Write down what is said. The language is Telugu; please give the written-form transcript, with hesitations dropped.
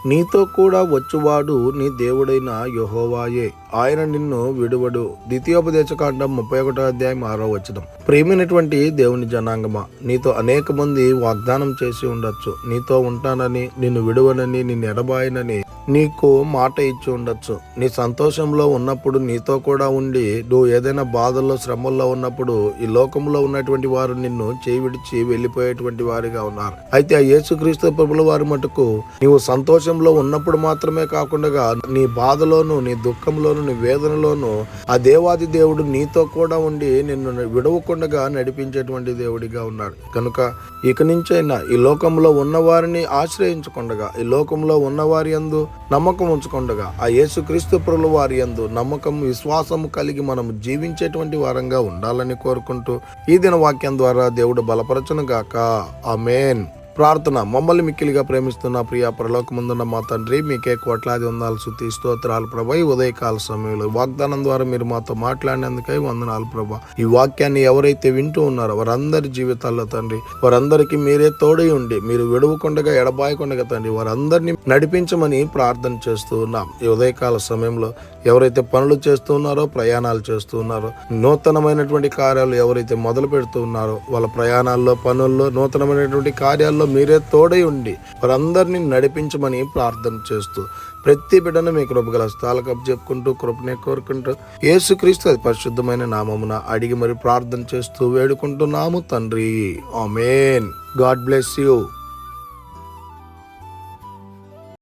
నీతో కూడా వచ్చువాడు నీ దేవుడైన యెహోవాయే, ఆయన నిన్ను విడువడు. ద్వితీయోపదేశకాండం 31:6. ప్రియమైనటువంటి దేవుని జనాంగమా, నీతో అనేక మంది వాగ్దానం చేసి ఉండొచ్చు. నీతో ఉంటానని, నిన్ను విడువనని, నిన్ను ఎడబాయనని నీకు మాట ఇచ్చి ఉండొచ్చు. నీ సంతోషంలో ఉన్నప్పుడు నీతో కూడా ఉండి, నువ్వు ఏదైనా బాధల్లో శ్రమల్లో ఉన్నప్పుడు ఈ లోకంలో ఉన్నటువంటి వారు నిన్ను చేయి విడిచి వెళ్ళిపోయేటువంటి వారిగా ఉన్నారు. అయితే ఆ యేసుక్రీస్తు ప్రభుల వారి మటుకు నీవు సంతోషంలో ఉన్నప్పుడు మాత్రమే కాకుండా నీ బాధలోను, నీ దుఃఖంలోను, నీ వేదనలోను ఆ దేవాది దేవుడు నీతో కూడా ఉండి నిన్ను విడవకుండా నడిపించేటువంటి దేవుడిగా ఉన్నాడు. కనుక ఇక నుంచైనా ఈ లోకంలో ఉన్నవారిని ఆశ్రయించకుండగా, ఈ లోకంలో ఉన్నవారి యందు నమ్మకం ఉంచకుండగా, ఆ యేసుక్రీస్తు ప్రభుల వారి యందు నమ్మకం, విశ్వాసము కలిగి మనం జీవించేటువంటి వారంగా ఉండాలని కోరుకుంటూ ఈ దిన వాక్యం ద్వారా దేవుడు బలపరచును గాక. ఆమేన్. ప్రార్థన. మమ్మల్ని మిక్కిలిగా ప్రేమిస్తున్న ప్రియ పరలోకమందున్న మా తండ్రి, మీకే కోట్లాది వందనాలు, స్తుతి స్తోత్రాలు ప్రభా. ఈ ఉదయకాల సమయంలో వాగ్దానం ద్వారా మీరు మాతో మాట్లాడినందుకై వందనాలు ప్రభా. ఈ వాక్యాన్ని ఎవరైతే వింటూ ఉన్నారో వారందరి జీవితాల్లో తండ్రి, వారందరికీ మీరే తోడై ఉండి, మీరు విడవకుండగా ఎడబాయకుండగా తండ్రి వారందరినీ నడిపించమని ప్రార్థన చేస్తూ ఉన్నాం. ఈ ఉదయకాల సమయంలో ఎవరైతే పనులు చేస్తూ ఉన్నారో, ప్రయాణాలు చేస్తూ ఉన్నారో, నూతనమైనటువంటి కార్యాలు ఎవరైతే మొదలు పెడుతూ ఉన్నారో, వాళ్ళ ప్రయాణాల్లో, పనుల్లో, నూతనమైనటువంటి కార్యాల్లో మీరే తోడై ఉండి వారందరినీ నడిపించమని ప్రార్థన చేస్తూ ప్రతి బిడ్డను మీ కృపగల స్థాలకు అప్పచెప్పుకుంటూ కృపనే కోరుకుంటూ యేసుక్రీస్తు అతి పరిశుద్ధమైన నామమున అడిగి మరి ప్రార్థన చేస్తూ వేడుకుంటున్నాము తండ్రి. ఆమేన్. God bless you.